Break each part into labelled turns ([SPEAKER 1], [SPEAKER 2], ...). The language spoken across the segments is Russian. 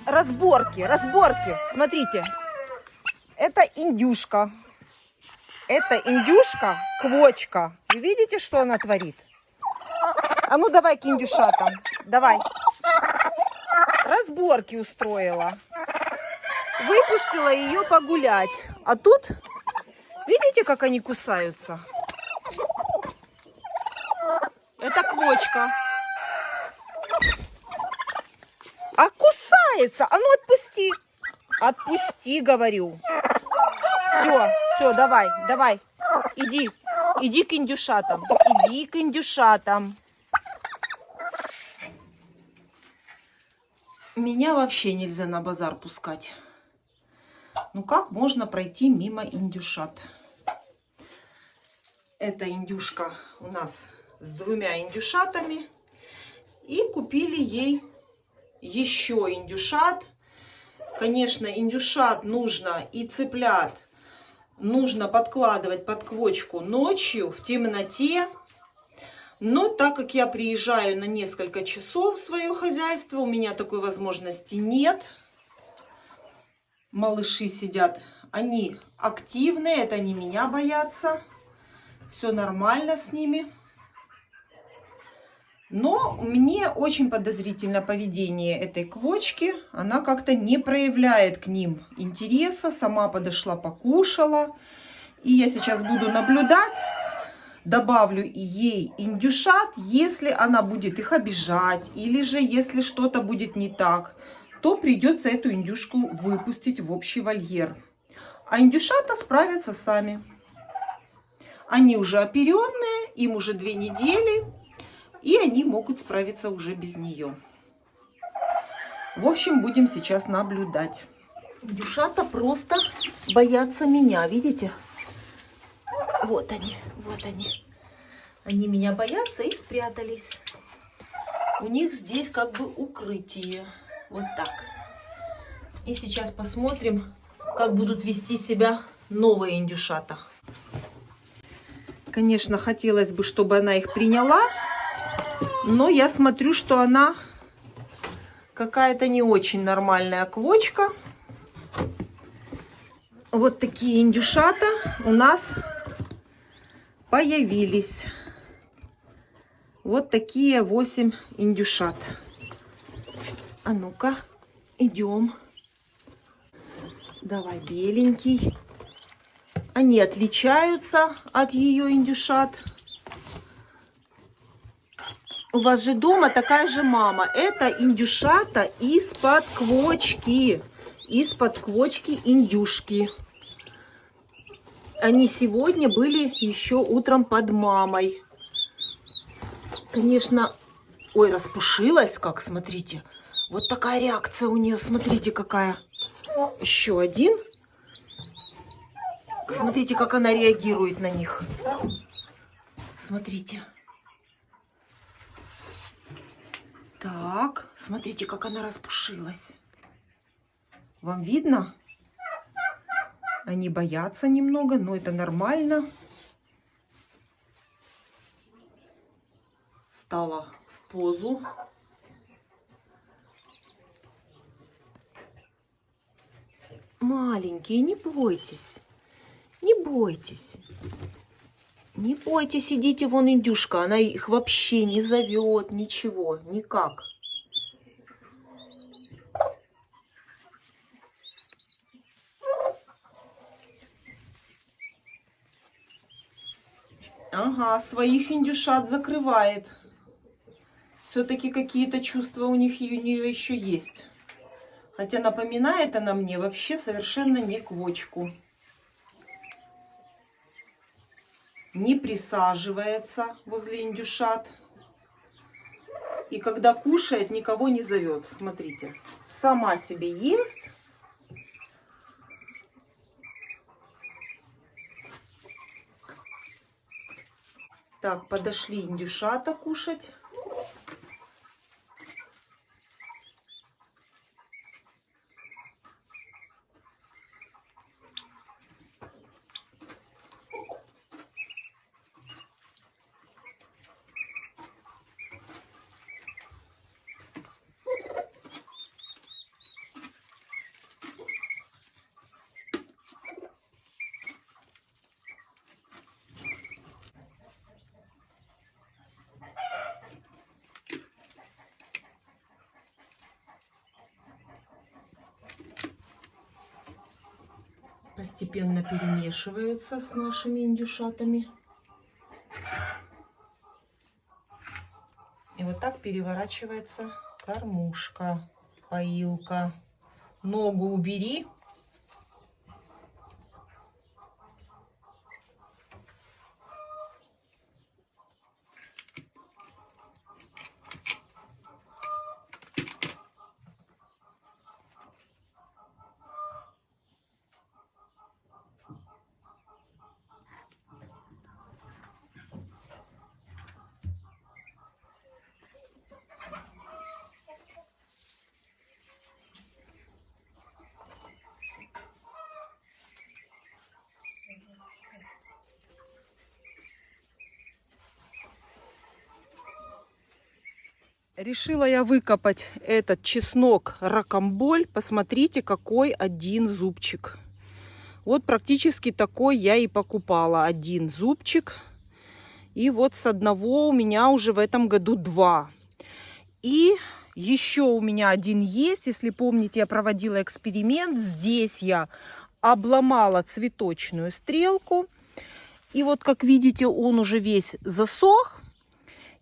[SPEAKER 1] Разборки, разборки. Смотрите, это индюшка. Это индюшка, квочка. Вы видите, что она творит? А ну давай к индюшатам. Давай. Разборки устроила. Выпустила ее погулять. А тут, видите, как они кусаются? Это квочка. А кусается. А ну отпусти. Отпусти, говорю. Все, все, давай, давай. Иди, иди к индюшатам. Иди к индюшатам. Меня вообще нельзя на базар пускать. Ну как можно пройти мимо индюшат? Эта индюшка у нас с двумя индюшатами. И купили ей еще индюшат. Конечно, индюшат нужно и цыплят нужно подкладывать под квочку ночью в темноте. Но так как я приезжаю на несколько часов в свое хозяйство, у меня такой возможности нет. Малыши сидят, они активные, это они меня боятся. Все нормально с ними. Но мне очень подозрительно поведение этой квочки. Она как-то не проявляет к ним интереса. Сама подошла, покушала. И я сейчас буду наблюдать. Добавлю ей индюшат, если она будет их обижать. Или же если что-то будет не так, то придется эту индюшку выпустить в общий вольер. А индюшата справятся сами. Они уже оперенные, им уже 2 недели. И они могут справиться уже без нее. В общем, будем сейчас наблюдать. Индюшата просто боятся меня, видите? Вот они, вот они. Они меня боятся и спрятались. У них здесь как бы укрытие. Вот так. И сейчас посмотрим, как будут вести себя новые индюшата. Конечно, хотелось бы, чтобы она их приняла. Но я смотрю, что она какая-то не очень нормальная квочка. Вот такие индюшата у нас появились. Вот такие 8 индюшат. А ну-ка, идем. Давай, беленький. Они отличаются от ее индюшат. У вас же дома такая же мама. Это индюшата из-под квочки. Из-под квочки индюшки. Они сегодня были еще утром под мамой. Конечно, ой, распушилась как, смотрите. Вот такая реакция у нее, смотрите какая. Еще один. Смотрите, как она реагирует на них. Смотрите. Так, смотрите, как она распушилась. Вам видно? Они боятся немного, но это нормально. Стала в позу. Маленькие, не бойтесь. Не бойтесь. Не бойтесь, идите, вон индюшка. Она их вообще не зовет, ничего, никак. Ага, своих индюшат закрывает. Все-таки какие-то чувства у нее еще есть. Хотя напоминает она мне вообще совершенно не квочку. Не присаживается возле индюшат. И когда кушает, никого не зовет. Смотрите, сама себе ест. Так, подошли индюшата кушать. Постепенно перемешивается с нашими индюшатами. И вот так переворачивается кормушка, поилка. Ногу убери. Решила я выкопать этот чеснок ракомболь. Посмотрите, какой один зубчик. Вот практически такой я и покупала. Один зубчик. И вот с одного у меня уже в этом году 2. И еще у меня один есть. Если помните, я проводила эксперимент. Здесь я обломала цветочную стрелку. И вот, как видите, он уже весь засох.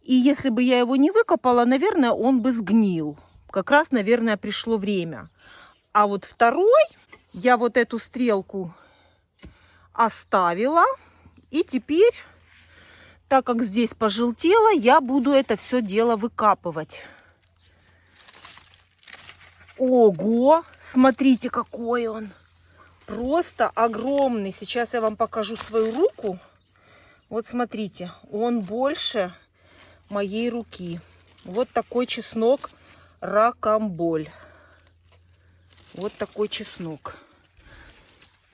[SPEAKER 1] И если бы я его не выкопала, наверное, он бы сгнил. Как раз, наверное, пришло время. А вот второй, я вот эту стрелку оставила. И теперь, так как здесь пожелтело, я буду это все дело выкапывать. Ого! Смотрите, какой он! Просто огромный. Сейчас я вам покажу свою руку. Вот смотрите, он больше моей руки. Вот такой чеснок ракомболь. Вот такой чеснок.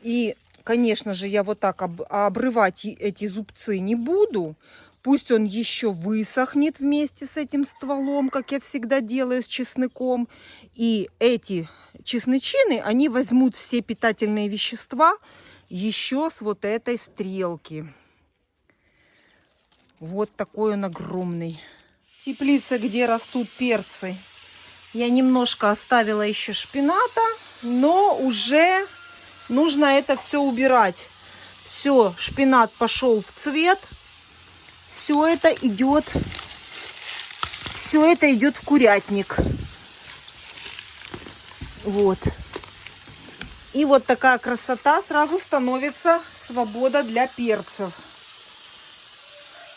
[SPEAKER 1] И, конечно же, я вот так обрывать эти зубцы не буду. Пусть он еще высохнет вместе с этим стволом, как я всегда делаю с чесноком. И эти чесночины, они возьмут все питательные вещества еще с вот этой стрелки. Вот такой он огромный. Теплица, где растут перцы, я немножко оставила еще шпината, но уже нужно это все убирать. Все, шпинат пошел в цвет. Все это идет в курятник. Вот. И вот такая красота, сразу становится свобода для перцев.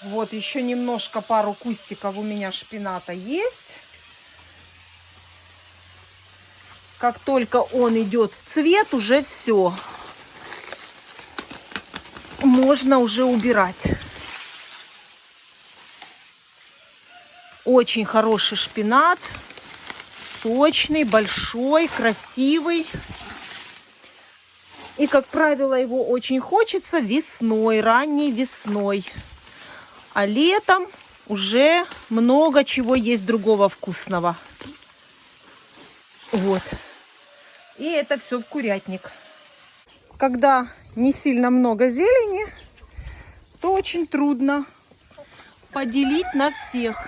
[SPEAKER 1] Вот еще немножко, пару кустиков у меня шпината есть. Как только он идет в цвет, уже все. Можно уже убирать. Очень хороший шпинат. Сочный, большой, красивый. И, как правило, его очень хочется весной, ранней весной. А летом уже много чего есть другого вкусного. Вот. И это все в курятник. Когда не сильно много зелени, то очень трудно поделить на всех.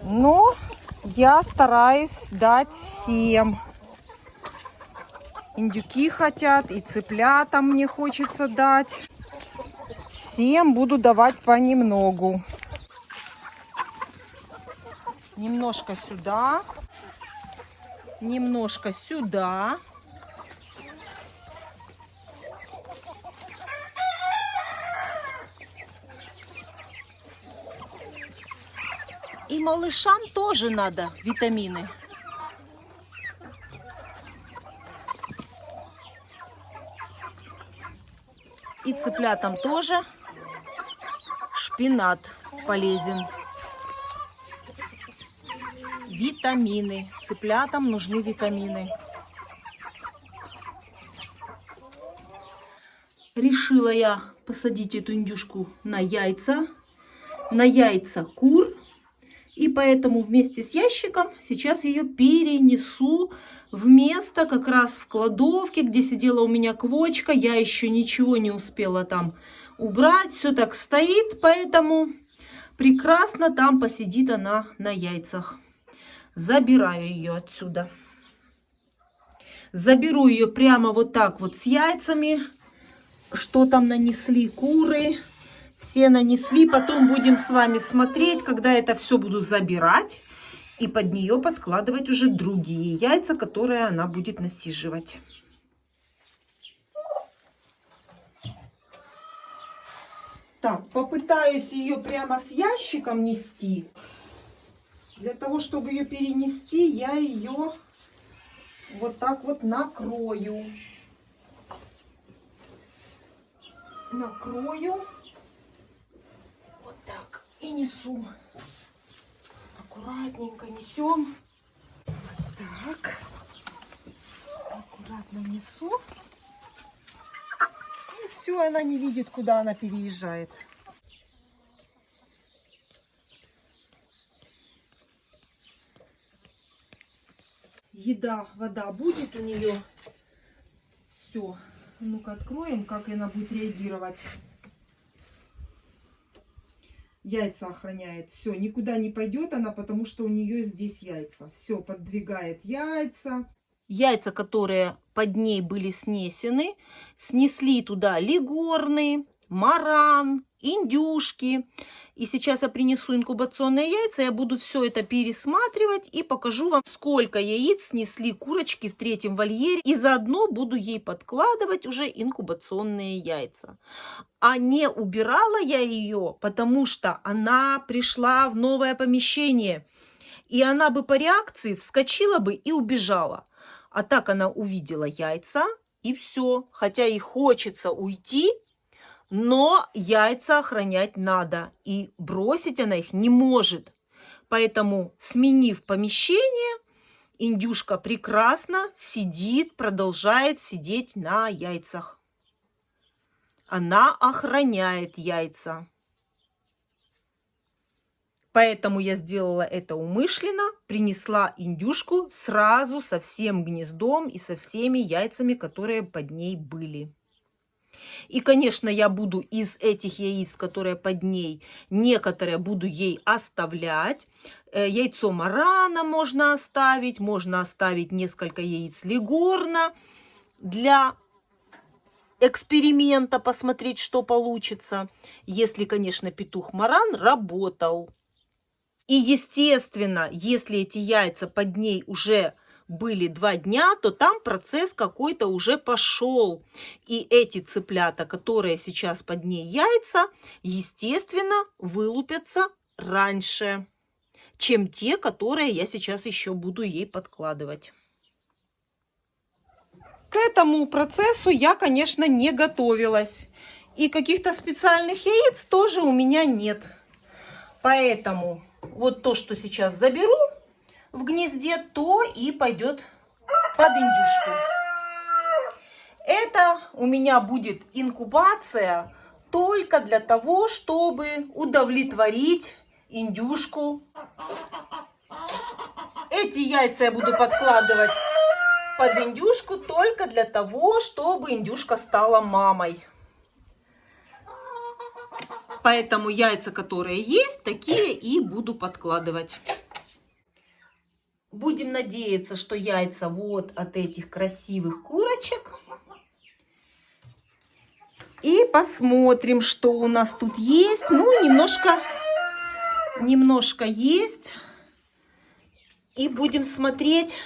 [SPEAKER 1] Но я стараюсь дать всем. Индюки хотят, и цыплятам мне хочется дать. Всем буду давать понемногу. Немножко сюда. Немножко сюда. И малышам тоже надо витамины. И цыплятам тоже шпинат полезен. Витамины. Цыплятам нужны витамины. Решила я посадить эту индюшку на яйца кур. И поэтому вместе с ящиком сейчас ее перенесу в место, как раз в кладовке, где сидела у меня квочка. Я еще ничего не успела там убрать. Все так стоит, поэтому прекрасно там посидит она на яйцах. Забираю ее отсюда. Заберу ее прямо вот так вот с яйцами. Что там нанесли куры? Все нанесли. Потом будем с вами смотреть, когда это все буду забирать. И под нее подкладывать уже другие яйца, которые она будет насиживать. Так, попытаюсь ее прямо с ящиком нести. Для того, чтобы ее перенести, я ее вот так вот накрою. Накрою. Вот так. И несу. Аккуратненько несем. Так. Аккуратно несу. И все, она не видит, куда она переезжает. Еда, вода будет у нее. Все. Ну-ка откроем, как она будет реагировать. Яйца охраняет. Все, никуда не пойдет она, потому что у нее здесь яйца. Все, поддвигает яйца. Яйца, которые под ней были снесены, снесли туда лигорны, маран, индюшки. И сейчас я принесу инкубационные яйца, я буду все это пересматривать и покажу вам, сколько яиц снесли курочки в третьем вольере. И заодно буду ей подкладывать уже инкубационные яйца. А не убирала я ее, потому что она пришла в новое помещение. И она бы по реакции вскочила бы и убежала. А так она увидела яйца и все. Хотя и хочется уйти, но яйца охранять надо. И бросить она их не может. Поэтому, сменив помещение, индюшка прекрасно сидит, продолжает сидеть на яйцах. Она охраняет яйца. Поэтому я сделала это умышленно, принесла индюшку сразу со всем гнездом и со всеми яйцами, которые под ней были. И, конечно, я буду из этих яиц, которые под ней, некоторые буду ей оставлять. Яйцо марана можно оставить несколько яиц лигорна для эксперимента, посмотреть, что получится. Если, конечно, петух маран работал. И, естественно, если эти яйца под ней уже были 2 дня, то там процесс какой-то уже пошел. И эти цыплята, которые сейчас под ней яйца, естественно, вылупятся раньше, чем те, которые я сейчас еще буду ей подкладывать. К этому процессу я, конечно, не готовилась. И каких-то специальных яиц тоже у меня нет. Поэтому вот то, что сейчас заберу в гнезде, то и пойдет под индюшку. Это у меня будет инкубация только для того, чтобы удовлетворить индюшку. Эти яйца я буду подкладывать под индюшку только для того, чтобы индюшка стала мамой. Поэтому яйца, которые есть, такие и буду подкладывать. Будем надеяться, что яйца вот от этих красивых курочек. И посмотрим, что у нас тут есть. Ну, немножко есть. И будем смотреть,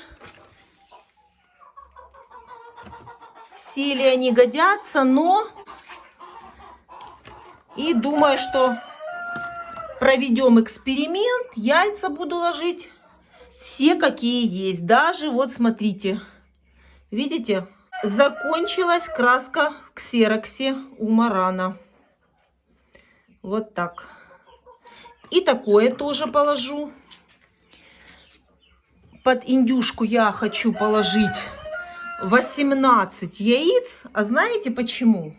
[SPEAKER 1] все ли они годятся, но... И думаю, что проведем эксперимент. Яйца буду ложить все, какие есть. Даже вот смотрите. Видите? Закончилась краска в ксероксе у марана. Вот так. И такое тоже положу. Под индюшку я хочу положить 18 яиц. А знаете почему?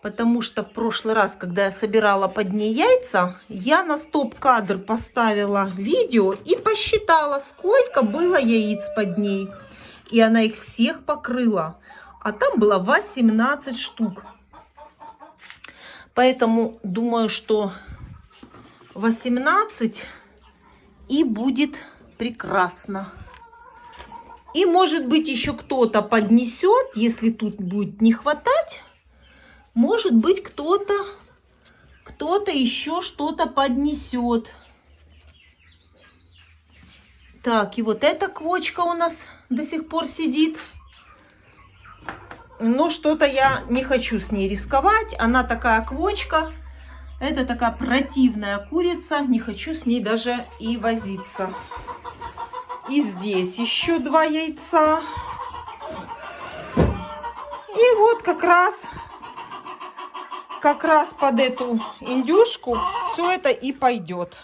[SPEAKER 1] Потому что в прошлый раз, когда я собирала под ней яйца, я на стоп-кадр поставила видео и посчитала, сколько было яиц под ней. И она их всех покрыла. А там было 18 штук. Поэтому думаю, что 18 и будет прекрасно. И может быть еще кто-то поднесет, если тут будет не хватать, может быть кто-то еще что-то поднесет. Так, и вот эта квочка у нас до сих пор сидит. Но что-то я не хочу с ней рисковать. Она такая квочка. Это такая противная курица. Не хочу с ней даже и возиться. И здесь еще 2 яйца. И вот как раз под эту индюшку все это и пойдет.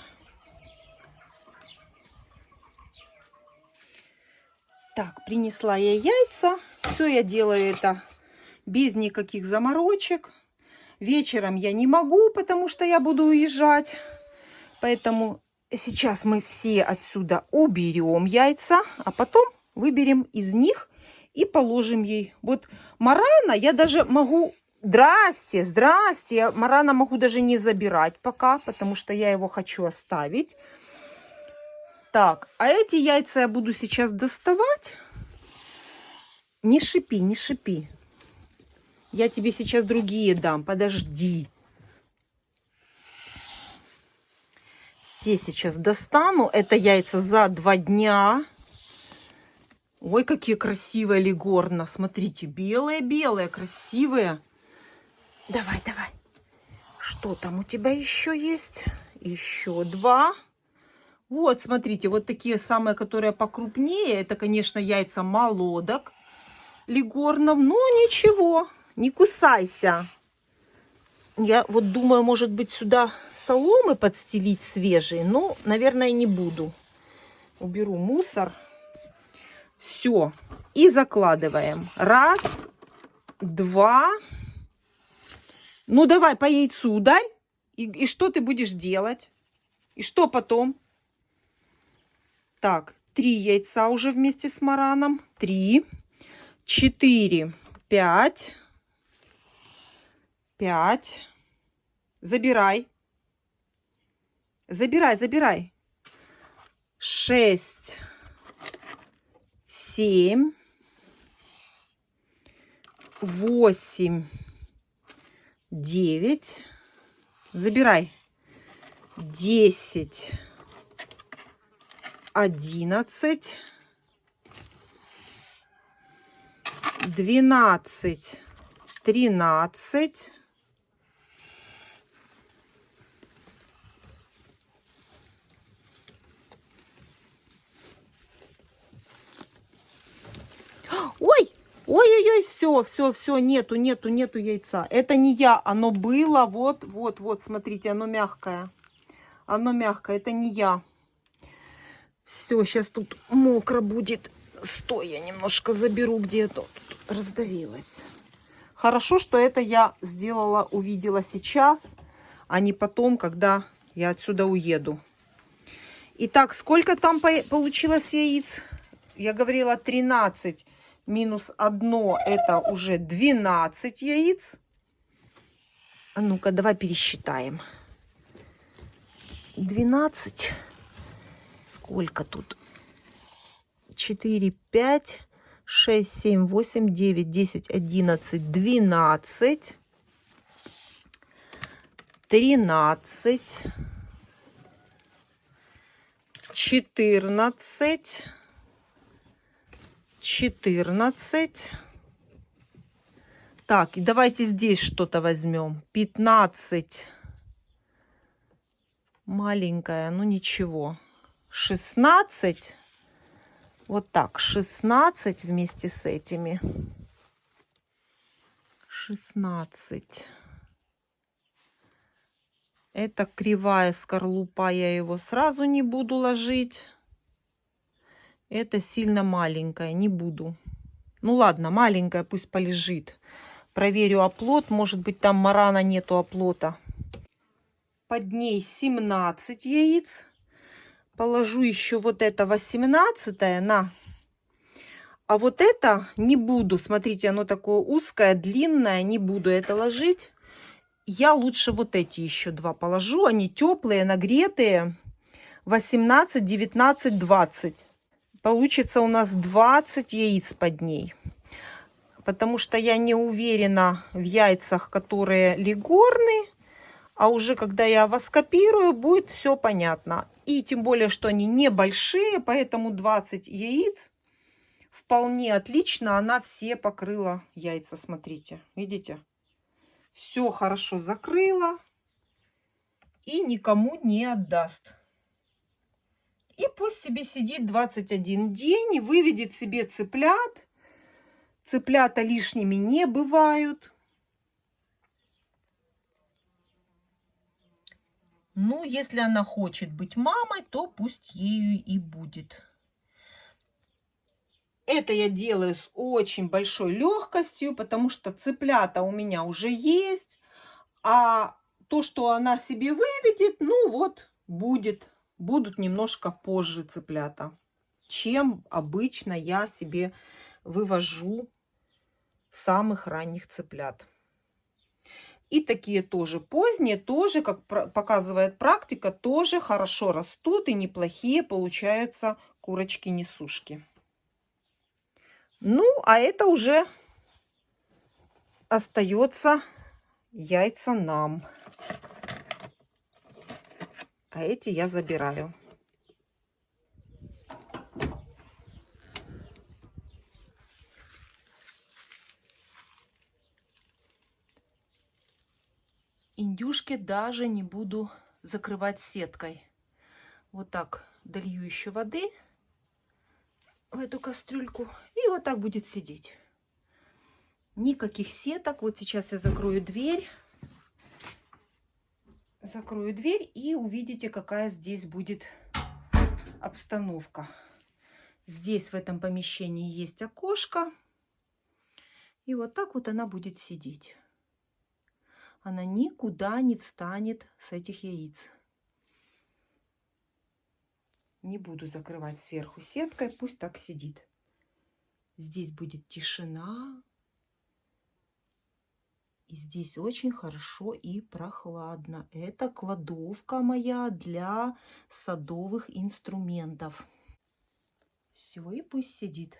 [SPEAKER 1] Так, принесла я яйца. Все я делаю это без никаких заморочек. Вечером я не могу, потому что я буду уезжать. Поэтому сейчас мы все отсюда уберем яйца, а потом выберем из них и положим ей. Вот Марана я даже могу... Здрасте, здрасте. Я Марана могу даже не забирать пока, потому что я его хочу оставить. Так, а эти яйца я буду сейчас доставать. Не шипи, не шипи. Я тебе сейчас другие дам, подожди. Все сейчас достану. Это яйца за 2 дня. Ой, какие красивые легорна. Смотрите, белые-белые, красивые. Давай, давай. Что там у тебя еще есть? Еще 2. Вот, смотрите, вот такие самые, которые покрупнее. Это, конечно, яйца молодок легорнов. Но ничего, не кусайся. Я вот думаю, может быть, сюда соломы подстелить свежие. Но, наверное, не буду. Уберу мусор. Все. И закладываем. 1, 2. Ну, давай по яйцу ударь. И что ты будешь делать? И что потом? Так, 3 яйца уже вместе с Мараном. 3, 4, 5. 5. Забирай. Забирай, забирай. 6, 7, 8, 9. Забирай. 10, 11, 12, 13. Ой! Ой-ой-ой, все, нету яйца. Это не я, оно было, вот, смотрите, оно мягкое. Оно мягкое, это не я. Все, сейчас тут мокро будет. Стой, я немножко заберу, где-то тут раздавилась. Хорошо, что это я сделала, увидела сейчас, а не потом, когда я отсюда уеду. Итак, сколько там получилось яиц? Я говорила 13 минус 1, это уже 12 яиц. А ну-ка, давай пересчитаем. 12. Сколько тут? 4, 5, 6, 7, 8, 9, 10, 11, 12, 13, 14, 14. Так, и давайте здесь что-то возьмем. 15. Маленькая, ну ничего. 16. Вот так, 16 вместе с этими. 16. Это кривая скорлупа, я его сразу не буду ложить. Это сильно маленькая, не буду. Ну ладно, маленькая пусть полежит. Проверю оплот, может быть там Марана нету оплота. Под ней 17 яиц. Положу еще вот это 18-е на. А вот это не буду. Смотрите, оно такое узкое, длинное. Не буду это ложить. Я лучше вот эти еще 2 положу. Они теплые, нагретые. 18, 19, 20. Получится у нас 20 яиц под ней. Потому что я не уверена в яйцах, которые легорны. А уже когда я воскопирую, будет все понятно. И тем более, что они небольшие, поэтому 20 яиц вполне отлично. Она все покрыла яйца, смотрите. Видите? Все хорошо закрыла и никому не отдаст. И пусть себе сидит 21 день и выведет себе цыплят. Цыплята лишними не бывают. Ну, если она хочет быть мамой, то пусть ею и будет. Это я делаю с очень большой легкостью, потому что цыплята у меня уже есть. А то, что она себе выведет, ну вот, будут немножко позже цыплята, чем обычно я себе вывожу самых ранних цыплят. И такие тоже поздние, тоже, как показывает практика, тоже хорошо растут и неплохие получаются курочки-несушки. Ну, а это уже остается яйца нам. А эти я забираю. Индюшки даже не буду закрывать сеткой. Вот так долью еще воды в эту кастрюльку. И вот так будет сидеть. Никаких сеток. Вот сейчас я закрою дверь. Закрою дверь и увидите, какая здесь будет обстановка. Здесь в этом помещении есть окошко. И вот так вот она будет сидеть. Она никуда не встанет с этих яиц. Не буду закрывать сверху сеткой, пусть так сидит. Здесь будет тишина. И здесь очень хорошо и прохладно. Это кладовка моя для садовых инструментов. Все, и пусть сидит.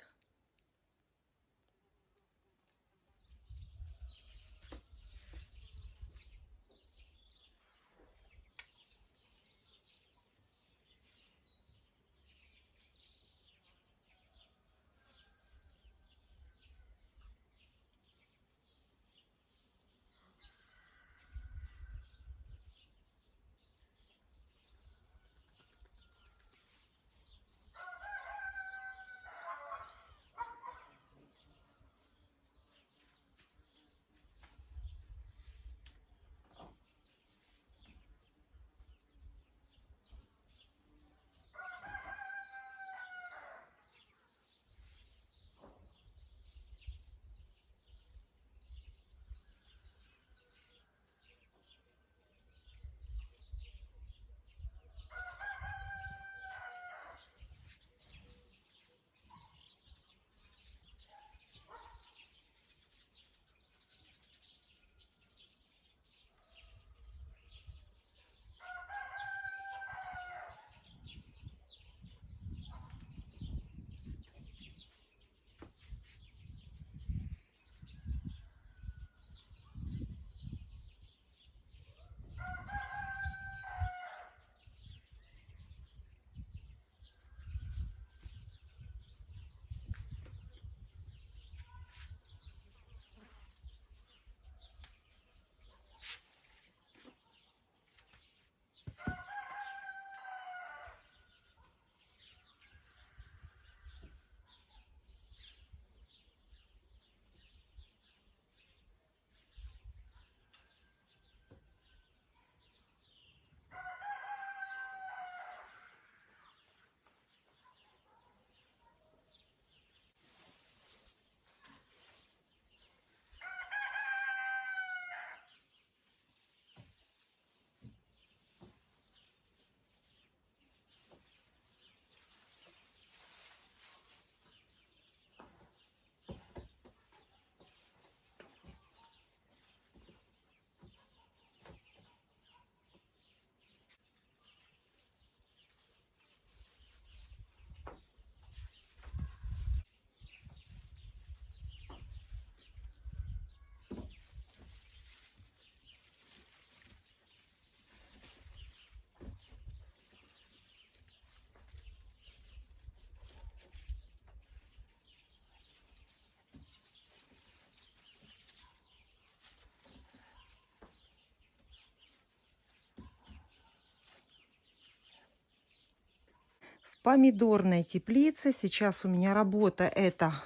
[SPEAKER 1] помидорной теплице. Сейчас у меня работа это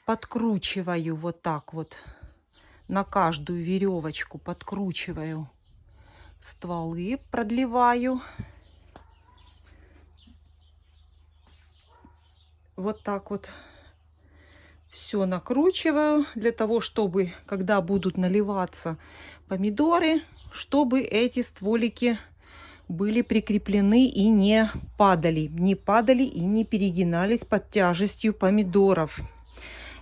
[SPEAKER 1] подкручиваю вот так вот на каждую веревочку, подкручиваю стволы, продлеваю. Вот так вот все накручиваю для того, чтобы, когда будут наливаться помидоры, чтобы эти стволики были прикреплены и не падали и не перегинались под тяжестью помидоров.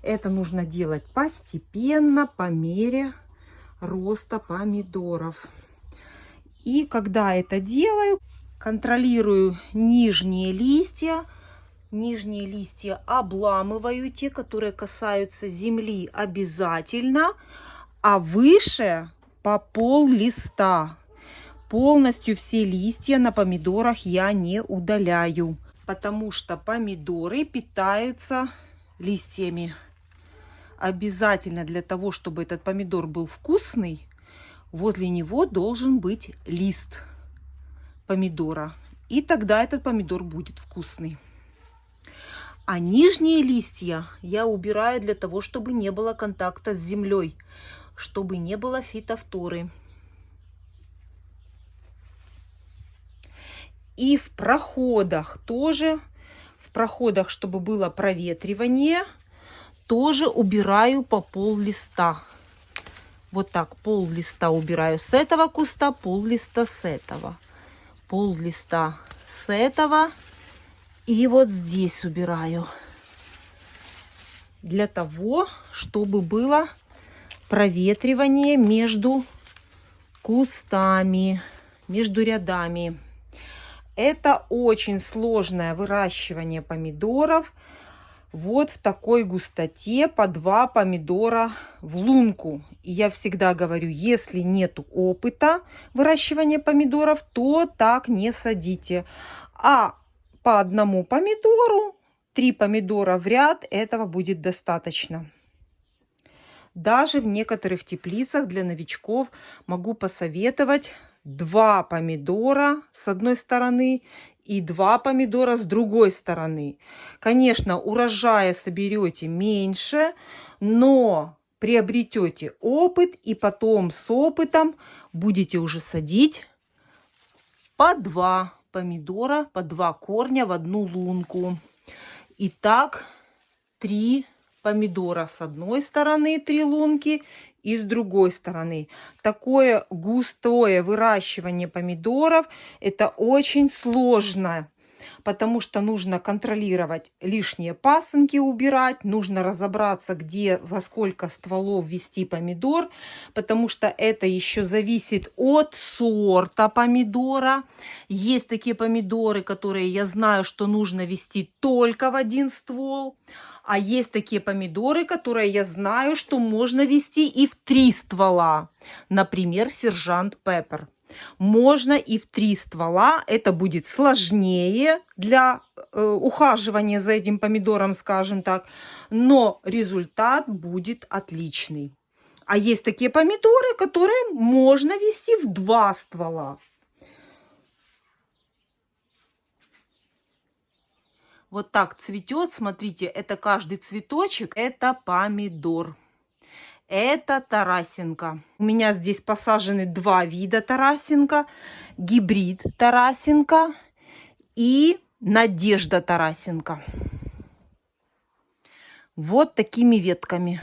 [SPEAKER 1] Это нужно делать постепенно, по мере роста помидоров. И когда это делаю, контролирую нижние листья. Нижние листья обламываю, те, которые касаются земли, обязательно, а выше по пол листа. Полностью все листья на помидорах я не удаляю, потому что помидоры питаются листьями. Обязательно для того, чтобы этот помидор был вкусный, возле него должен быть лист помидора. И тогда этот помидор будет вкусный. А нижние листья я убираю для того, чтобы не было контакта с землей, чтобы не было фитофторы. И в проходах тоже, чтобы было проветривание, тоже убираю по пол листа. Вот так, пол листа убираю с этого куста, пол листа с этого. Пол листа с этого. И вот здесь убираю. Для того, чтобы было проветривание между кустами, между рядами. Это очень сложное выращивание помидоров. Вот в такой густоте по 2 помидора в лунку. И я всегда говорю, если нет опыта выращивания помидоров, то так не садите. А по 1 помидору, 3 помидора в ряд, этого будет достаточно. Даже в некоторых теплицах для новичков могу посоветовать 2 помидора с одной стороны и 2 помидора с другой стороны. Конечно, урожая соберете меньше, но приобретете опыт, и потом с опытом будете уже садить по 2 помидора, по 2 корня в 1 лунку. Итак, 3 помидора с одной стороны, 3 лунки, и с другой стороны. Такое густое выращивание помидоров – это очень сложно, потому что нужно контролировать лишние пасынки, убирать, нужно разобраться, где, во сколько стволов ввести помидор, потому что это еще зависит от сорта помидора. Есть такие помидоры, которые я знаю, что нужно ввести только в 1 ствол, а есть такие помидоры, которые я знаю, что можно ввести и в 3 ствола. Например, сержант Пеппер. Можно и в 3 ствола. Это будет сложнее для ухаживания за этим помидором, скажем так. Но результат будет отличный. А есть такие помидоры, которые можно ввести в 2 ствола. Вот так цветет. Смотрите, это каждый цветочек, это помидор. Это тарасинка. У меня здесь посажены 2 вида тарасинка. Гибрид тарасинка и надежда тарасинка. Вот такими ветками.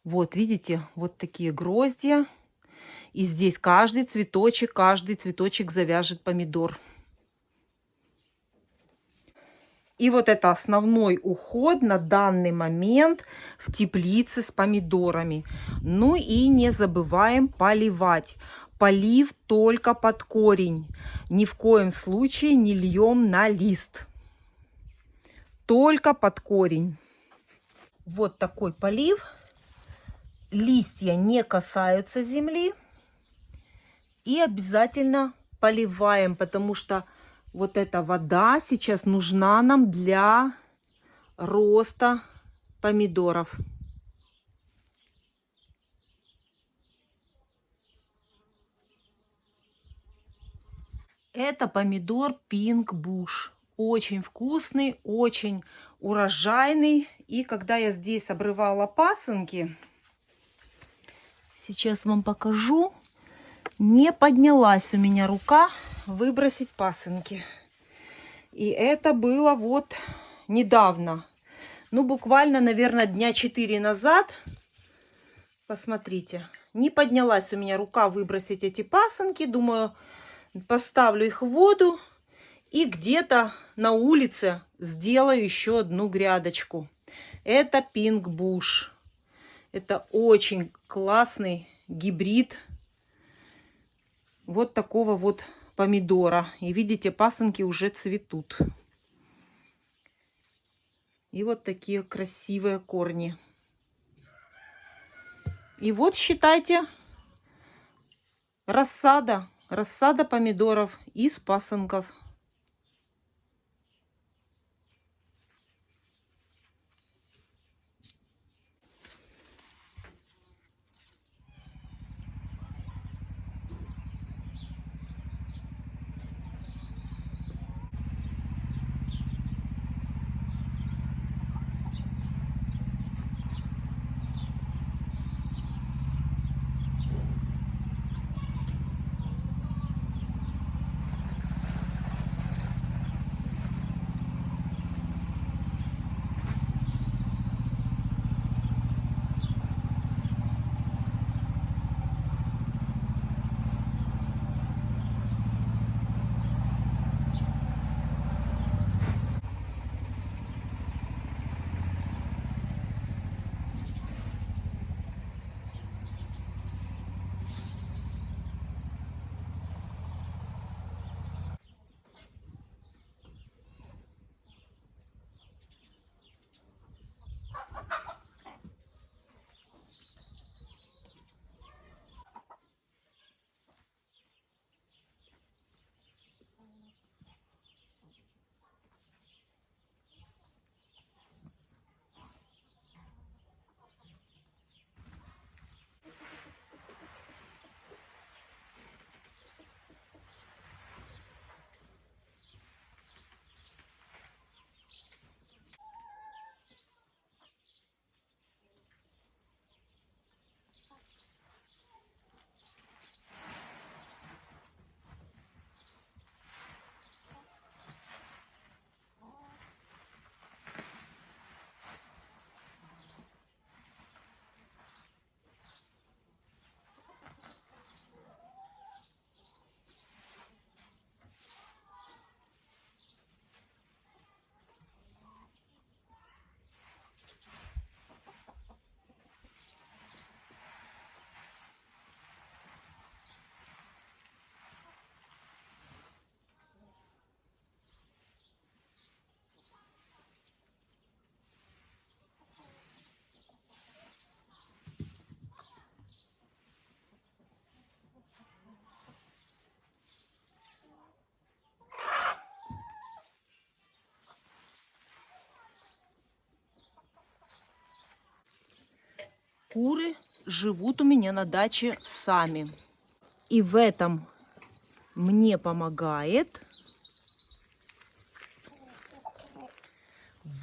[SPEAKER 1] Вот, видите, вот такие гроздья. И здесь каждый цветочек завяжет помидор. И вот это основной уход на данный момент в теплице с помидорами. Ну и не забываем поливать. Полив только под корень. Ни в коем случае не льем на лист. Только под корень. Вот такой полив. Листья не касаются земли. И обязательно поливаем, потому что вот эта вода сейчас нужна нам для роста помидоров. Это помидор Pink Bush. очень вкусный, очень урожайный. И когда я здесь обрывала пасынки, сейчас вам покажу, не поднялась у меня рука выбросить пасынки. И это было вот недавно. Ну, буквально, наверное, дня 4 назад. Посмотрите. Не поднялась у меня рука выбросить эти пасынки. Думаю, поставлю их в воду. И где-то на улице сделаю еще одну грядочку. Это Pink Bush. Это очень классный гибрид вот такого вот помидора. И видите, пасынки уже цветут. И вот такие красивые корни. И вот считайте, рассада помидоров из пасынков. Куры живут у меня на даче сами. И в этом мне помогает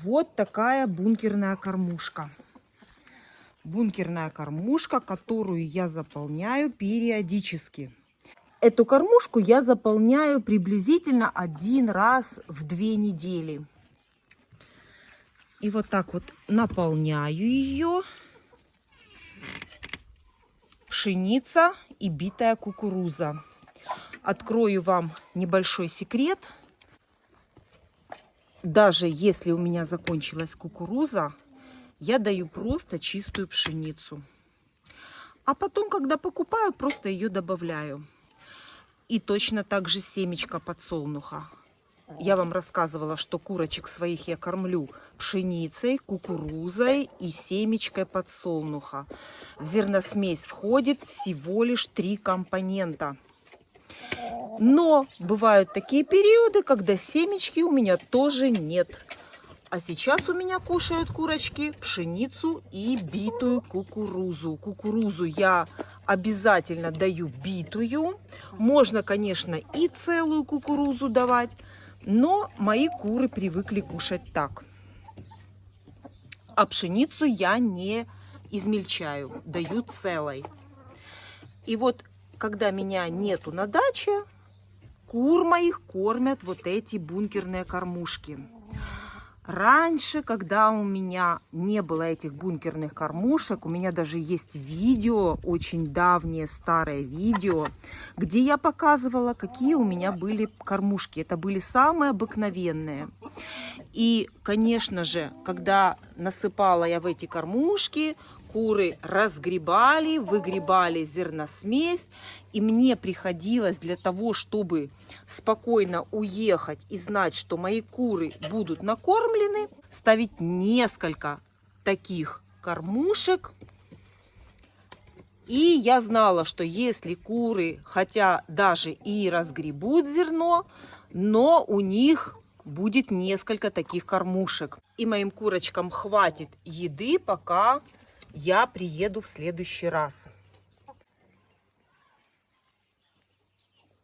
[SPEAKER 1] вот такая бункерная кормушка. Бункерная кормушка, которую я заполняю периодически. Эту кормушку я заполняю приблизительно 1 раз в 2 недели. И вот так вот наполняю ее. Пшеница и битая кукуруза. Открою вам небольшой секрет. Даже если у меня закончилась кукуруза, я даю просто чистую пшеницу. А потом, когда покупаю, просто ее добавляю. И точно так же семечко подсолнуха. Я вам рассказывала, что курочек своих я кормлю пшеницей, кукурузой и семечкой подсолнуха. В зерносмесь входит всего лишь 3 компонента. Но бывают такие периоды, когда семечки у меня тоже нет. А сейчас у меня кушают курочки пшеницу и битую кукурузу. Кукурузу я обязательно даю битую. Можно, конечно, и целую кукурузу давать. Но мои куры привыкли кушать так. А пшеницу я не измельчаю, даю целой. И вот, когда меня нету на даче, кур моих кормят вот эти бункерные кормушки. Раньше, когда у меня не было этих бункерных кормушек, у меня даже есть видео, очень давнее старое видео, где я показывала, какие у меня были кормушки. Это были самые обыкновенные. И, конечно же, когда насыпала я в эти кормушки, куры разгребали, выгребали зерносмесь, и мне приходилось для того, чтобы спокойно уехать и знать, что мои куры будут накормлены, ставить несколько таких кормушек. И я знала, что если куры, хотя даже и разгребут зерно, но у них будет несколько таких кормушек. И моим курочкам хватит еды, пока я приеду в следующий раз.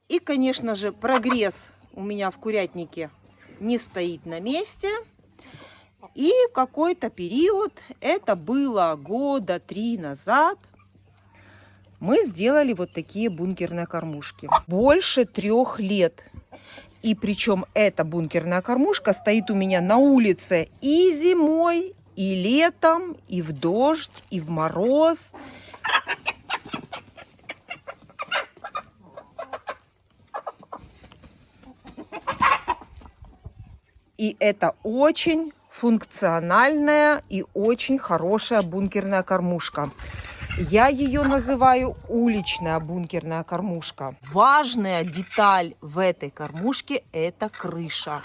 [SPEAKER 1] И, конечно же, прогресс у меня в курятнике не стоит на месте. И в какой-то период, это было года 3 назад, мы сделали вот такие бункерные кормушки. Больше 3 лет. И причем эта бункерная кормушка стоит у меня на улице и зимой, и летом, и в дождь, и в мороз. И это очень функциональная и очень хорошая бункерная кормушка. Я ее называю уличная бункерная кормушка. Важная деталь в этой кормушке – это крыша.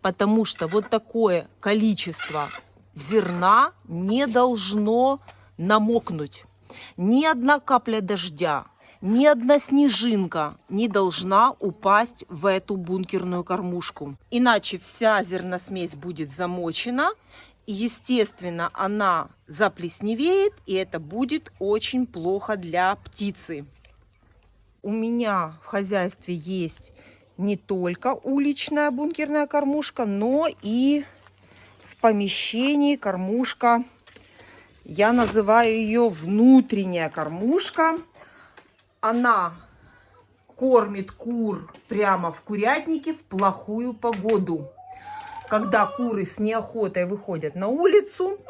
[SPEAKER 1] Потому что вот такое количество зерна не должно намокнуть. Ни одна капля дождя, ни одна снежинка не должна упасть в эту бункерную кормушку. Иначе вся зерносмесь будет замочена. И, естественно, она заплесневеет, и это будет очень плохо для птицы. У меня в хозяйстве есть не только уличная бункерная кормушка, но и в помещении кормушка. Я называю ее внутренняя кормушка. Она кормит кур прямо в курятнике в плохую погоду. Когда куры с неохотой выходят на улицу,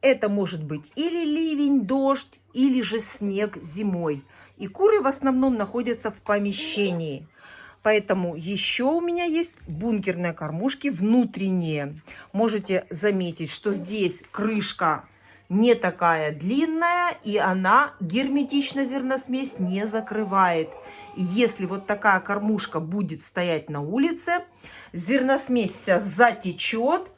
[SPEAKER 1] это может быть или ливень, дождь, или же снег зимой. И куры в основном находятся в помещении. Поэтому еще у меня есть бункерные кормушки внутренние. Можете заметить, что здесь крышка не такая длинная, и она герметично зерносмесь не закрывает. И если вот такая кормушка будет стоять на улице, зерносмесь вся затечет,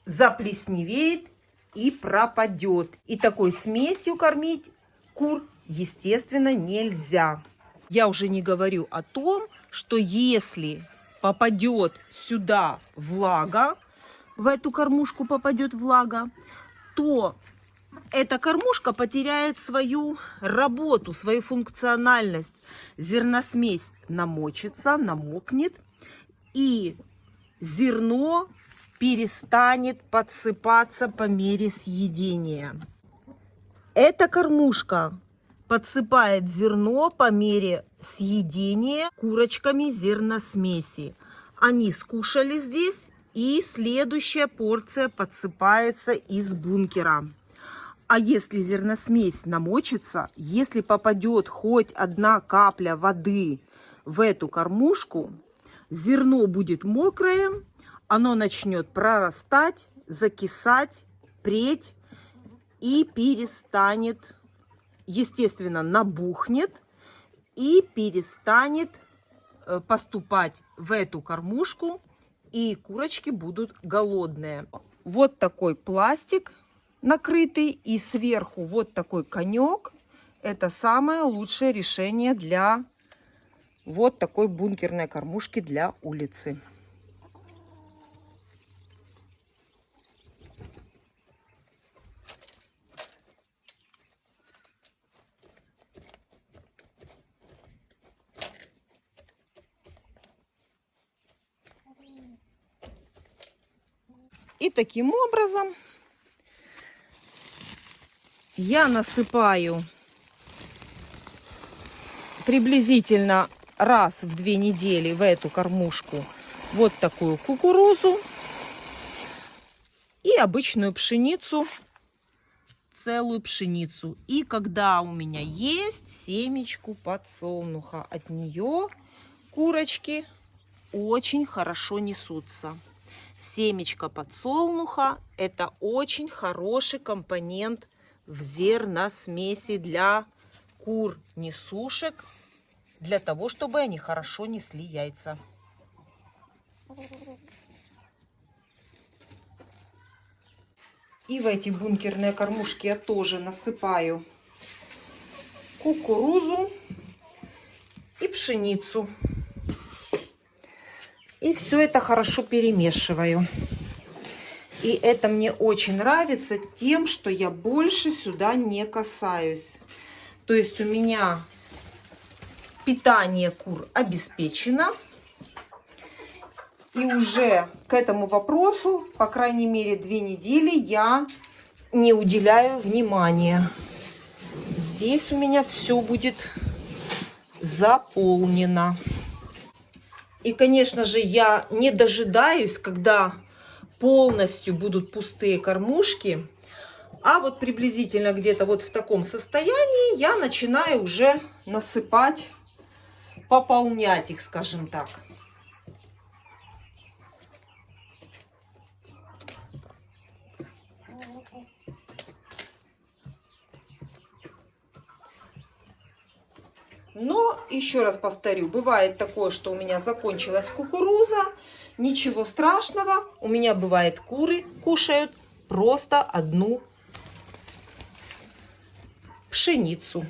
[SPEAKER 1] заплесневеет и пропадет. И такой смесью кормить кур, естественно, нельзя. Я уже не говорю о том, что если попадет сюда влага, в эту кормушку попадет влага, то эта кормушка потеряет свою работу, свою функциональность. Зерносмесь намочится, намокнет, и зерно перестанет подсыпаться по мере съедения. Эта кормушка подсыпает зерно по мере съедения курочками зерносмеси. Они скушали здесь, и следующая порция подсыпается из бункера. А если зерносмесь намочится, если попадет хоть одна капля воды в эту кормушку, зерно будет мокрое, оно начнет прорастать, закисать, преть и перестанет, естественно, набухнет и перестанет поступать в эту кормушку, и курочки будут голодные. Вот такой пластик накрытый, и сверху вот такой конек. Это самое лучшее решение для вот такой бункерной кормушки для улицы. И таким образом я насыпаю приблизительно раз в 2 недели в эту кормушку вот такую кукурузу и обычную пшеницу, целую пшеницу. И когда у меня есть семечку подсолнуха, от нее курочки очень хорошо несутся. Семечко подсолнуха – это очень хороший компонент в зерносмеси для кур несушек, для того, чтобы они хорошо несли яйца. И в эти бункерные кормушки я тоже насыпаю кукурузу и пшеницу. И все это хорошо перемешиваю. И это мне очень нравится тем, что я больше сюда не касаюсь. То есть у меня питание кур обеспечено. И уже к этому вопросу, по крайней мере, 2 недели я не уделяю внимания. Здесь у меня все будет заполнено. И, конечно же, я не дожидаюсь, когда полностью будут пустые кормушки. А вот приблизительно где-то вот в таком состоянии я начинаю уже насыпать, пополнять их, скажем так. Но, еще раз повторю, бывает такое, что у меня закончилась кукуруза. Ничего страшного. У меня бывает, куры кушают просто одну пшеницу.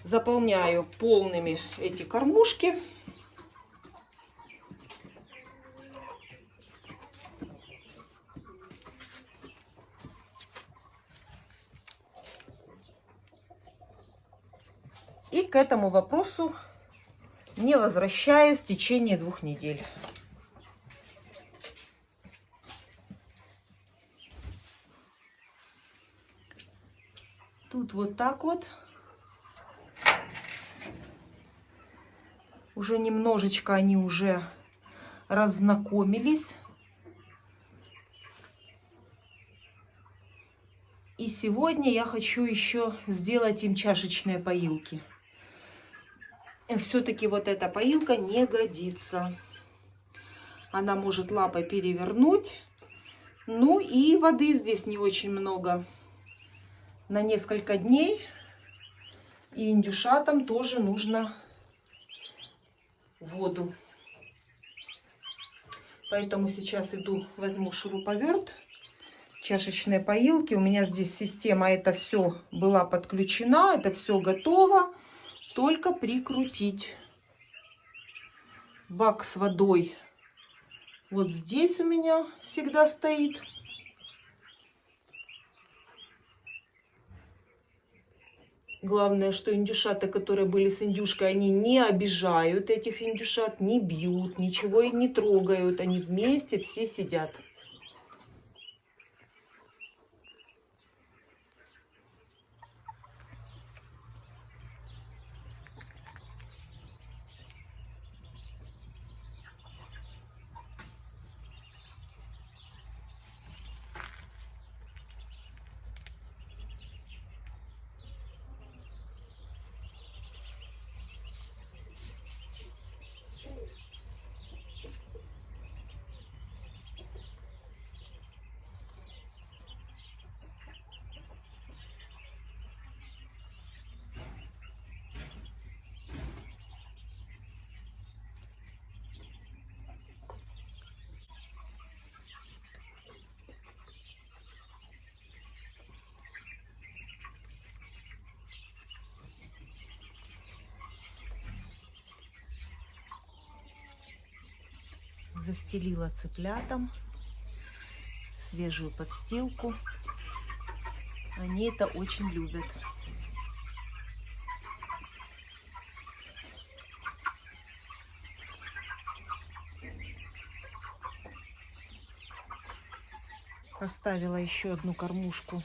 [SPEAKER 1] Заполняю полными эти кормушки. И к этому вопросу не возвращаюсь в течение 2 недель. Тут вот так вот. Уже немножечко они уже разнакомились. И сегодня я хочу еще сделать им чашечные поилки. Все-таки вот эта поилка не годится. Она может лапой перевернуть. Ну и воды здесь не очень много. На несколько дней. И индюшатам тоже нужно воду. Поэтому сейчас иду, возьму шуруповерт, чашечные поилки. У меня здесь система, это все была подключена, это все готово. Только прикрутить. Бак с водой вот здесь у меня всегда стоит. Главное, что индюшата, которые были с индюшкой, они не обижают этих индюшат, не бьют, ничего и не трогают. Они вместе все сидят. Застелила цыплятам свежую подстилку. Они это очень любят. Оставила еще одну кормушку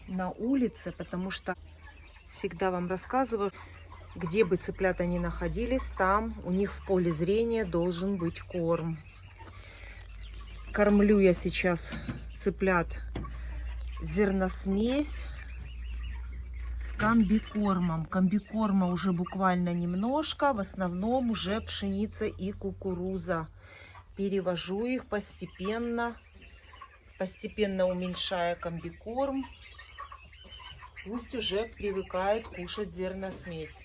[SPEAKER 1] на улице, потому что всегда вам рассказываю, где бы цыплята ни находились, там у них в поле зрения должен быть корм. Кормлю я сейчас цыплят зерносмесь с комбикормом. Комбикорма уже буквально немножко, в основном уже пшеница и кукуруза. Перевожу их постепенно, уменьшая комбикорм. Пусть уже привыкают кушать зерносмесь.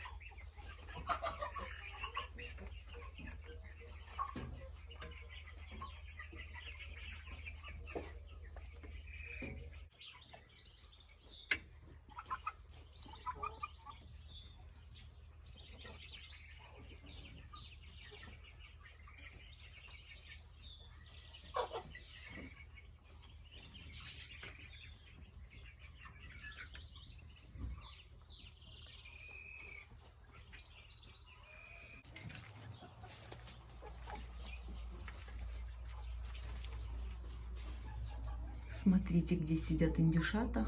[SPEAKER 1] Смотрите, где сидят индюшата.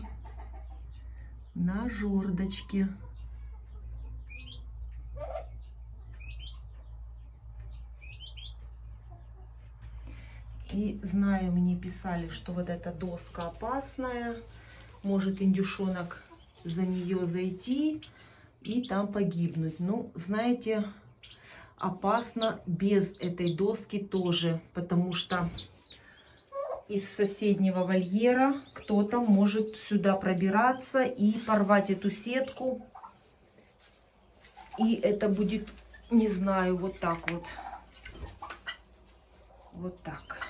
[SPEAKER 1] На жердочке. И зная, мне писали, что вот эта доска опасная, может индюшонок за нее зайти и там погибнуть. Ну, знаете, опасно без этой доски тоже, потому что из соседнего вольера кто-то может сюда пробираться и порвать эту сетку. И это будет, не знаю, вот так вот. Вот так.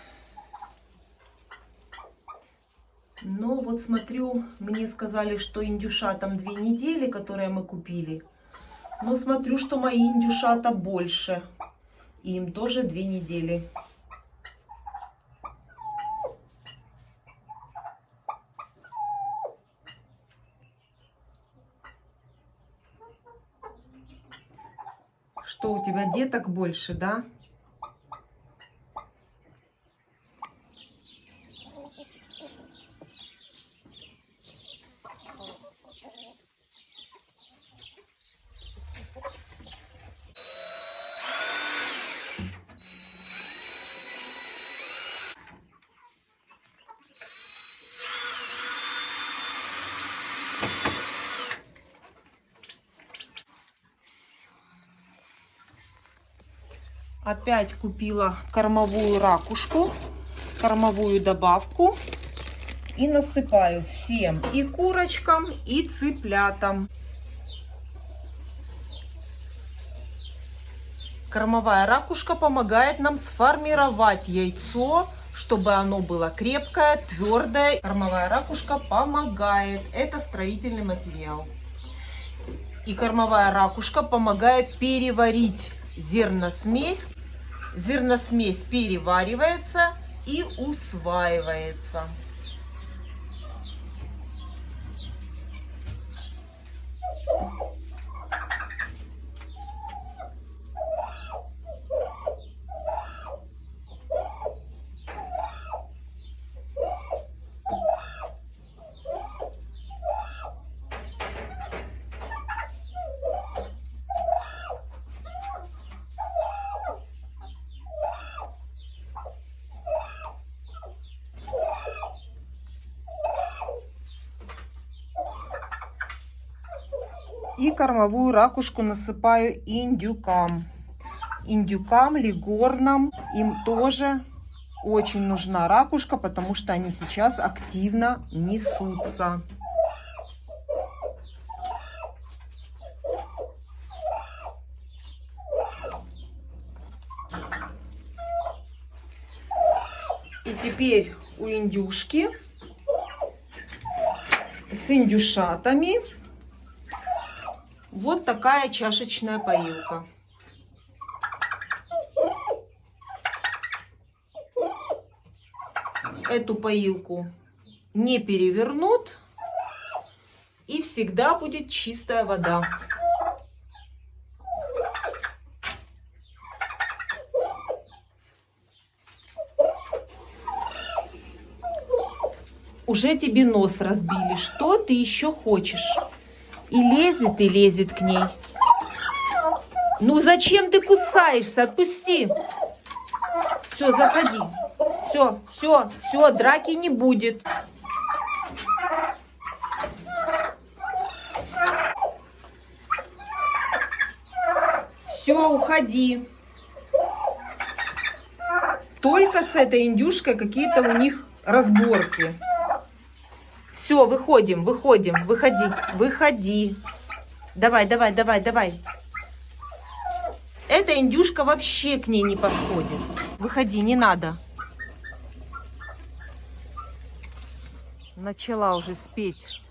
[SPEAKER 1] Но вот смотрю, мне сказали, что индюшатам 2 недели, которые мы купили. Но смотрю, что мои индюшата больше. Им тоже 2 недели. Что у тебя деток больше, да? Опять купила кормовую ракушку, кормовую добавку. И насыпаю всем, и курочкам, и цыплятам. Кормовая ракушка помогает нам сформировать яйцо, чтобы оно было крепкое, твердое. Кормовая ракушка помогает. Это строительный материал. И кормовая ракушка помогает переварить зерносмесь. Зерносмесь переваривается и усваивается. И кормовую ракушку насыпаю индюкам. Индюкам, легорнам, им тоже очень нужна ракушка, потому что они сейчас активно несутся. И теперь у индюшки с индюшатами вот такая чашечная поилка. Эту поилку не перевернут, и всегда будет чистая вода. Уже тебе нос разбили. Что ты еще хочешь? И лезет к ней. Ну зачем ты кусаешься? Отпусти. Все, заходи. Все, драки не будет. Все, уходи. Только с этой индюшкой какие-то у них разборки. Все, выходим, выходи. Давай. Эта индюшка вообще к ней не подходит. Выходи, не надо. Начала уже спеть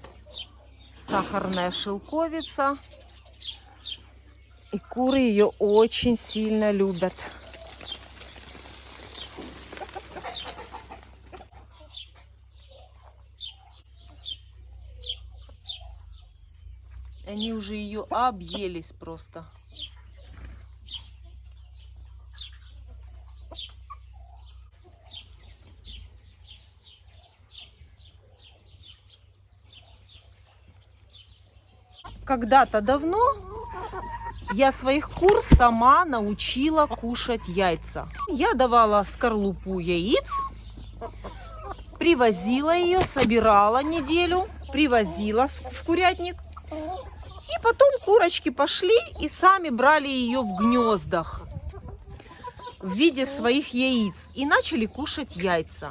[SPEAKER 1] сахарная шелковица. И куры ее очень сильно любят. Они уже ее объелись просто. Когда-то давно я своих кур сама научила кушать яйца. Я давала скорлупу яиц, привозила ее, собирала неделю, привозила в курятник. И потом курочки пошли и сами брали ее в гнездах в виде своих яиц и начали кушать яйца.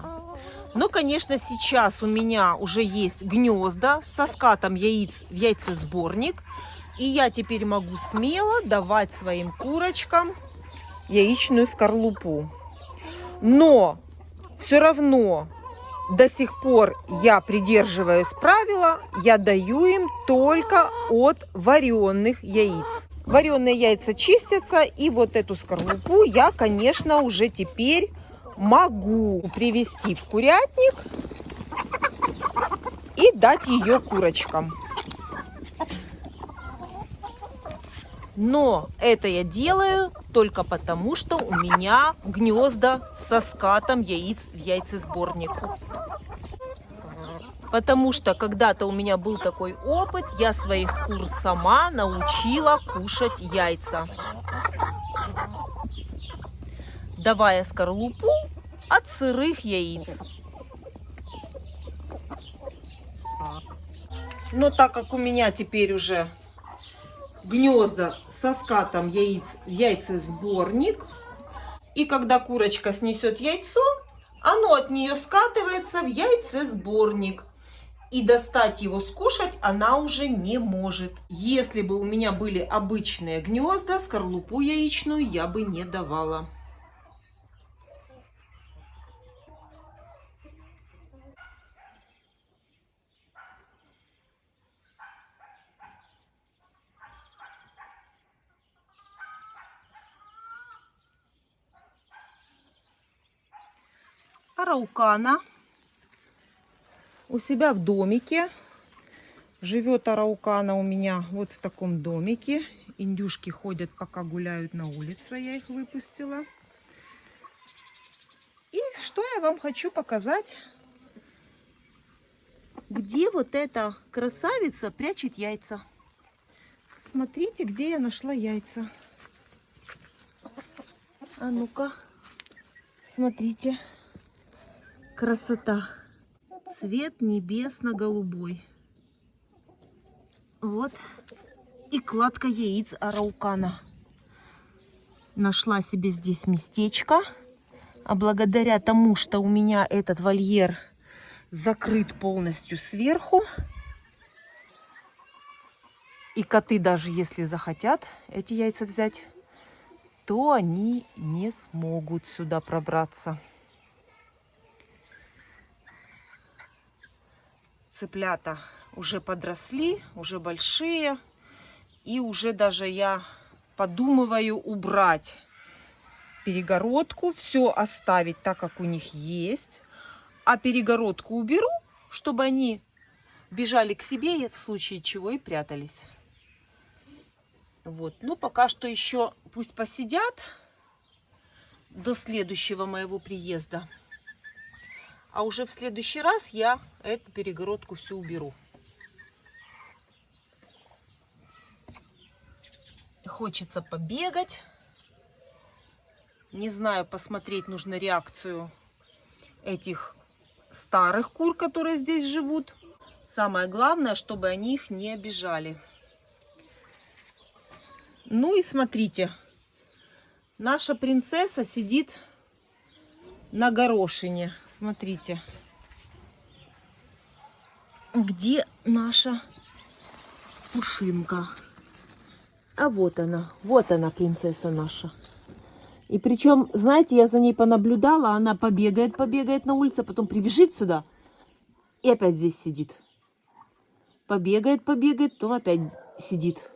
[SPEAKER 1] Но, конечно, сейчас у меня уже есть гнезда со скатом яиц в яйцесборник. И я теперь могу смело давать своим курочкам яичную скорлупу. Но все равно до сих пор я придерживаюсь правила, я даю им только от вареных яиц. Вареные яйца чистятся, и вот эту скорлупу я, конечно, уже теперь могу привезти в курятник и дать ее курочкам. Но это я делаю только потому, что у меня гнезда со скатом яиц в яйцесборник. Потому что когда-то у меня был такой опыт, я своих кур сама научила кушать яйца, давая скорлупу от сырых яиц. Но так как у меня теперь уже гнезда со скатом яиц в яйцесборник, и когда курочка снесет яйцо, оно от нее скатывается в яйцесборник. И достать его скушать она уже не может. Если бы у меня были обычные гнезда, скорлупу яичную я бы не давала. Араукана у себя в домике. Живет араукана у меня вот в таком домике. Индюшки ходят, пока гуляют на улице. Я их выпустила. И что я вам хочу показать. Где вот эта красавица прячет яйца. Смотрите, где я нашла яйца. А ну-ка. Смотрите. Красота. Цвет небесно-голубой. Вот и кладка яиц араукана. Нашла себе здесь местечко. А благодаря тому, что у меня этот вольер закрыт полностью сверху, и коты даже если захотят эти яйца взять, то они не смогут сюда пробраться. Цыплята уже подросли, уже большие. И уже даже я подумываю убрать перегородку. Все оставить так, как у них есть. А перегородку уберу, чтобы они бежали к себе, в случае чего и прятались. Вот. Ну, пока что еще пусть посидят до следующего моего приезда. А уже в следующий раз я эту перегородку всю уберу. Хочется побегать. Не знаю, посмотреть нужно реакцию этих старых кур, которые здесь живут. Самое главное, чтобы они их не обижали. Ну и смотрите, наша принцесса сидит на горошине. Смотрите, где наша пушинка. А вот она, принцесса наша. И причем, знаете, я за ней понаблюдала, она побегает на улице, потом прибежит сюда и опять здесь сидит. Побегает, потом опять сидит.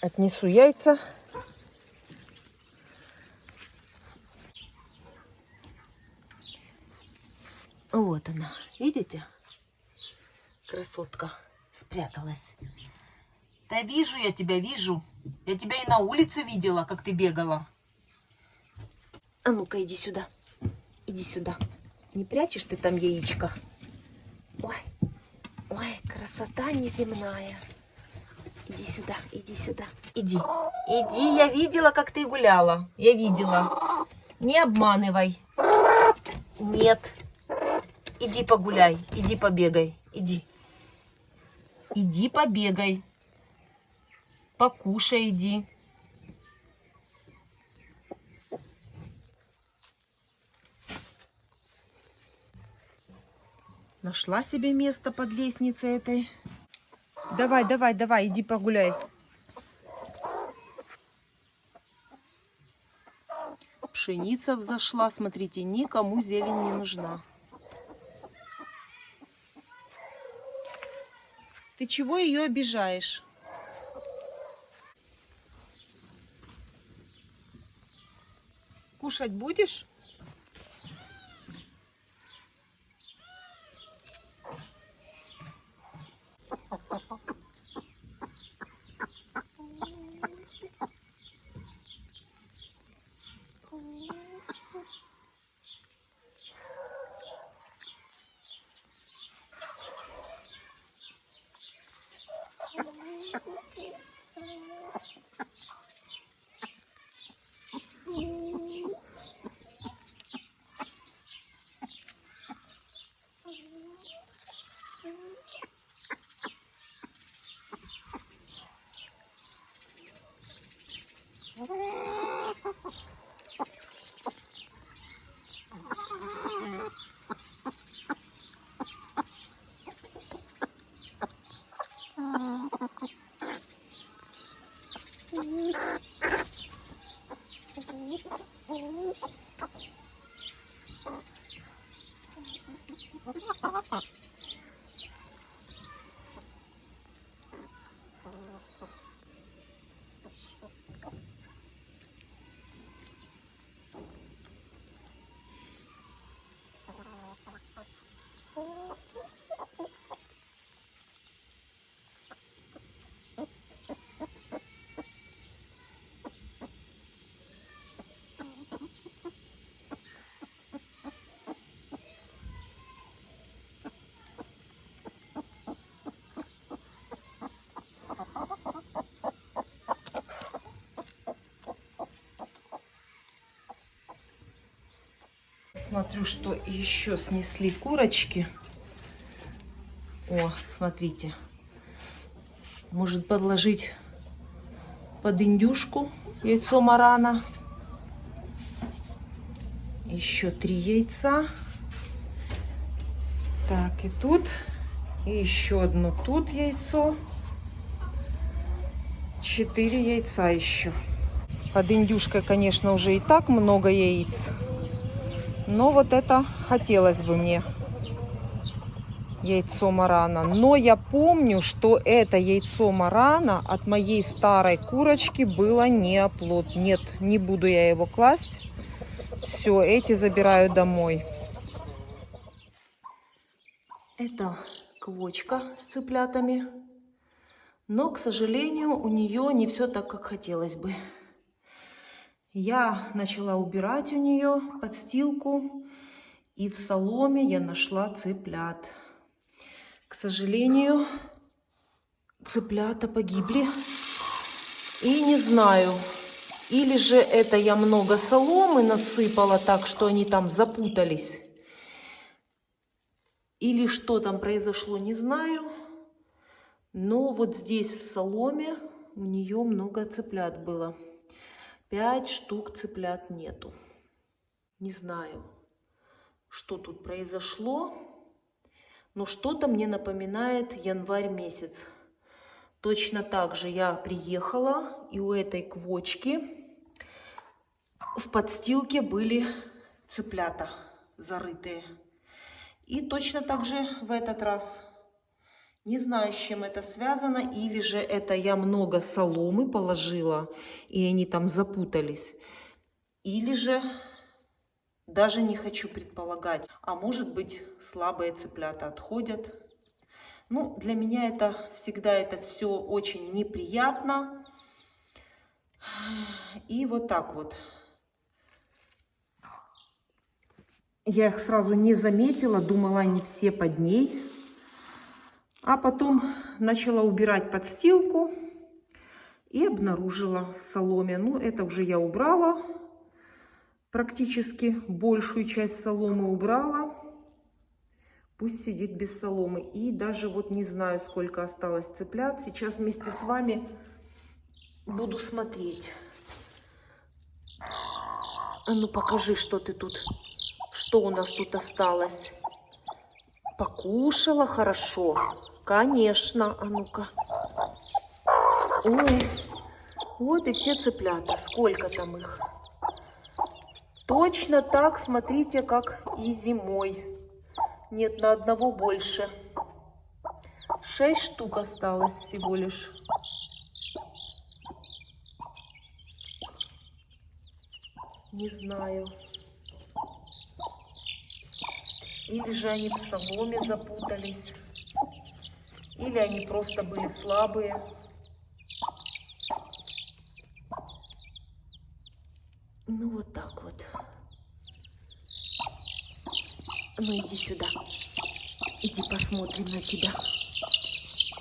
[SPEAKER 1] Отнесу яйца. Вот она, видите? Красотка спряталась. Да вижу я тебя, вижу. Я тебя и на улице видела, как ты бегала. А ну-ка, иди сюда. Иди сюда. Не прячешь ты там яичко? Ой, ой, красота неземная. Иди сюда, иди сюда. Иди, иди, я видела, как ты гуляла. Я видела. Не обманывай. Нет. Иди погуляй, иди побегай, иди. Иди побегай. Покушай, иди. Нашла себе место под лестницей этой. Давай, давай, давай, иди погуляй. Пшеница взошла, смотрите, никому зелень не нужна. Ты чего ее обижаешь? Кушать будешь? Смотрю, что еще снесли курочки. О, смотрите. Может подложить под индюшку яйцо марана. Еще 3 яйца. Так, и тут. И еще одно тут яйцо. 4 яйца еще. Под индюшкой, конечно, уже и так много яиц. Но вот это хотелось бы мне. Яйцо марана. Но я помню, что это яйцо марана от моей старой курочки было не оплод. Нет, не буду я его класть. Все, эти забираю домой. Это квочка с цыплятами. Но, к сожалению, у нее не все так, как хотелось бы. Я начала убирать у нее подстилку, и в соломе я нашла цыплят. К сожалению, цыплята погибли. И не знаю, или же это я много соломы насыпала так, что они там запутались, или что там произошло, не знаю. Но вот здесь в соломе у нее много цыплят было. 5 штук цыплят нету. Не знаю, что тут произошло, но что-то мне напоминает январь месяц. Точно так же я приехала, и у этой квочки в подстилке были цыплята зарытые. И точно так же в этот раз. Не знаю, с чем это связано, или же это я много соломы положила, и они там запутались, или же даже не хочу предполагать, а может быть, слабые цыплята отходят. Ну, для меня это всегда это все очень неприятно. И вот так вот. Я их сразу не заметила, думала, они все под ней. А потом начала убирать подстилку и обнаружила в соломе. Ну, это уже я убрала. Практически большую часть соломы убрала. Пусть сидит без соломы. И даже вот не знаю, сколько осталось цыплят. Сейчас вместе с вами буду смотреть. А ну покажи, что ты тут. Что у нас тут осталось? Покушала хорошо. Конечно. А ну-ка. Ой. Вот и все цыплята. Сколько там их? Точно так, смотрите, как и зимой. Нет, на одного больше. 6 штук осталось всего лишь. Не знаю. Или же они в соломе запутались. Или они просто были слабые. Ну, вот так вот. Ну, иди сюда. Иди посмотрим на тебя.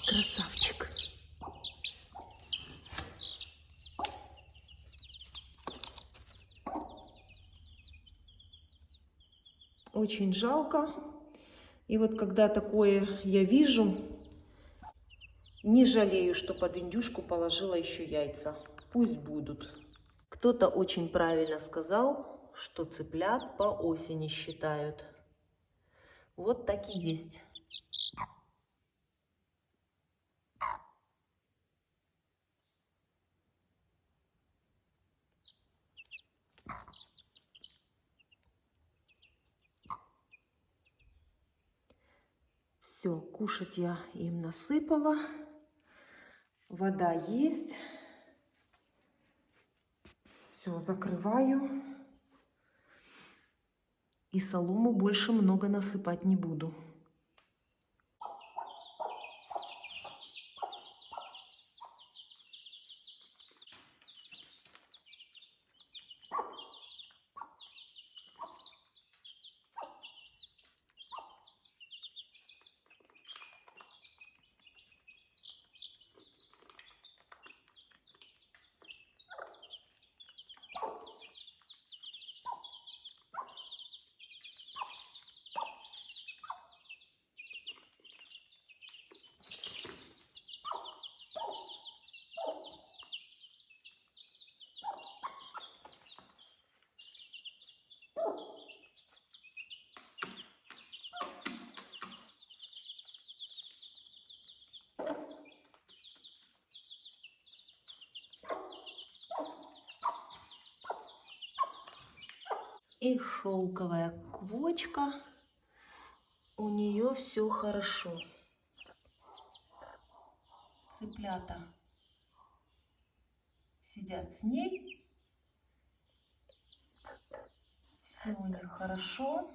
[SPEAKER 1] Красавчик. Очень жалко. И вот когда такое я вижу, не жалею, что под индюшку положила еще яйца. Пусть будут. Кто-то очень правильно сказал, что цыплят по осени считают. Вот так и есть. Все, кушать я им насыпала. Вода есть. Все, закрываю. И солому больше много насыпать не буду. И шелковая квочка, у нее все хорошо. Цыплята сидят с ней, все у них хорошо.